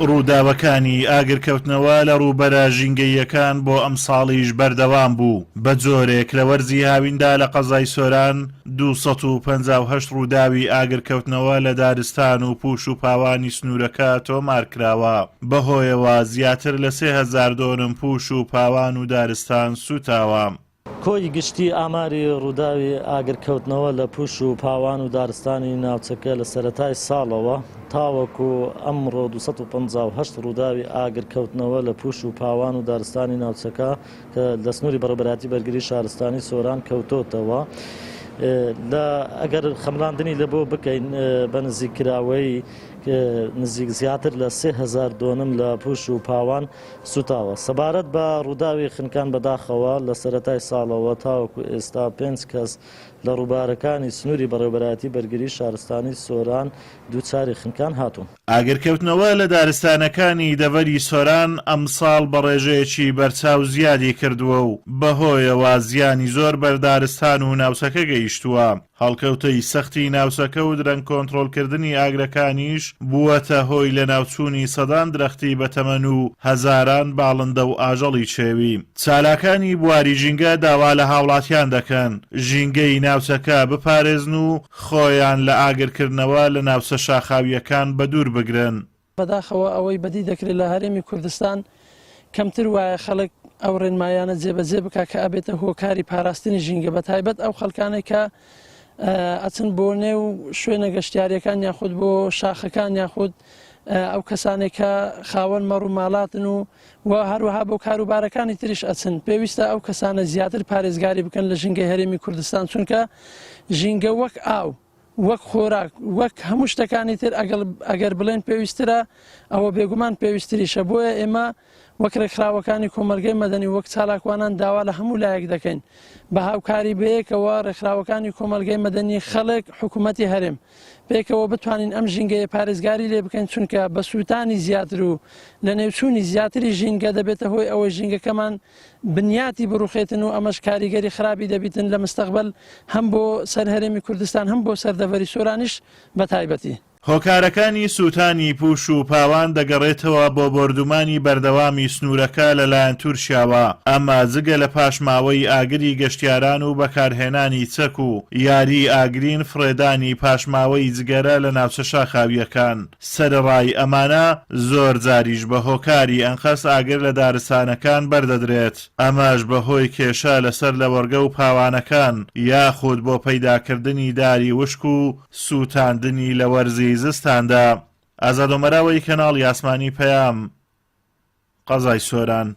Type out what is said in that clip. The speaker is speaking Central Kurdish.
ڕووداوەکانی ئاگرکەوتنەوە لە ڕووبەرە ژینگەییەکان بۆ ئەم ساڵیش بەردەوام بوو. بە جۆرێک لە وەرزی هاویندا لە قەزای سۆران 258 ڕووداوی ئاگرکەوتنەوە لە دارستان و پوش و پاوانی سنوورەکە تۆمارکراوە. بەهۆیەوە زیاتر لە 3000 دۆنم پوش و پاوان و دارستان سوتاوە. کۆی گشتی ئاماری ڕووداوی ئاگرکەوتنەوە لە پوش و پاوان و دارستانی ناوچەکە لە سەرەتای ساڵەوە تاوەکو ئەمڕۆ 258 ڕووداوی ئاگرکەوتنەوە لە پوش و پاوان و دارستانی ناوچەکە کە لە سنووری بەڕێوەبەرایەتی بەرگری شارستانی سۆران کەوتۆتەوە. ئەگەر خەملاندنی لە بۆ بکەین بە نزیکراوەی نزیک زیاتر لە 3000 دۆنم لە پوش و پاوان سوتاوە. سەبارەت بە ڕووداوی خنکان بەداخەوە لە سەرەتای ساڵەوە تاوەکو ئێستا 5 کەس لە ڕووبارەکانی سنووری بەڕێوەبەرایەتی بەرگری شارستانی سۆران دووچاری خنکان هاتوون. ئاگرکەوتنەوە لە دارستانەکانی دەڤەری سۆران ئەمساڵ بە ڕێژەیەکی بەرچاو زیادی کردووە و بەهۆیەوە زیانی زۆر بەردارستان و ناوچەکە گەیشتووە. هەڵکەوتەی سەختی ناوچەکە و درەنگ کۆنتڕۆلکردنی ئاگرەکانیش بووەتە هۆی لە ناوچوونی سەدان درەختی بەتەمەن و هەزاران باڵندە و ئاژەڵی چێوی. چالاکانی بواری ژینگە داوا لە هاوڵاتیان دەکەن ژینگەی ناوچەکە بپارێزن و خۆیان لە ئاگرکردنەوە لە ناوچە شاخاویەکان بەدوور بگرن. بەداخەوە ئەوەی بەدی دەکرێت لە هەرێمی کوردستان کەمتر وایە خەڵک ئەو ڕێنمایانە جێبەجێ بکە کە ئەبێتە هۆکاری پاراستنی ژینگە بە تایبەت ئەو خەڵکانێک کە ئەچن بۆ نێو شوێنە گەشتیاریەکان یاخود بۆ شاخەکان یاخود ئەو کەسانێکە خاوەن مەڕ و ماڵاتن و هەروەها بۆ کاروبارەکانی تریش ئەچن. پێویستە ئەو کەسانە زیاتر پارێزگاری بکەن لە ژینگەی هەرێمی کوردستان، چونکە ژینگە وەک ئاو، وەک خۆراک، وەک هەموو شتەکانی تر ئەگەر بڵێن پێویسترە ئەوە بێگومان پێویستریشە. بۆیە ئێمە وەک ڕێکخراوەکانی کۆمەلگەی مەدەنی وەک چالاکوانان داوا لە هەموو لایەک دەکەین بە هاوکاری بەیەکەوە ڕێکخراوەکانی کۆمەلگەی مەدەنی خەڵک حکوومەتی هەرێم پێکەوە بتوانین ئەم ژینگەیە پارێزگاری لێ بکەین، چونکە بە سووتانی زیاتر و لە نێوچوونی زیاتری ژینگە دەبێتە هۆی ئەوەی ژینگەکەمان بنیاتی بڕوخێتن و ئەمەش کاریگەری خراپی دەبیتن لە مستەقبل هەم بۆ سەر هەرێمی کوردستان هەم بۆ سەردەڤەری سۆرانیش بە تایبەتی. هۆکارەکانی سووتانی پوش و پاوان دەگەڕێتەوە بۆ بردومانی بەردەوامی سنوورەکە لەلایەن تورکیاوە. ئەمە جگە لە پاشماوەی ئاگری گەشتیاران و بەکارهێنانی چەک و یاری ئاگرین فرێدانی پاشماوەی جگەرە لە ناوچە شاخاویەکان. سەرڕای ئەمانە زۆر جاریش بە هۆکاری ئەنخەس ئاگر لە دارستانەکان بەردەدرێت. ئەمەش بەهۆی کێشە لەسەر لەوەرگە و پاوانەکان یاخود بۆ پەیداکردنی داری وشک و سووتاندنی لە وەرزی زستاندا. ئازادۆمەراوەی کەناڵی ئاسمانی پەیام، قەزای سۆران.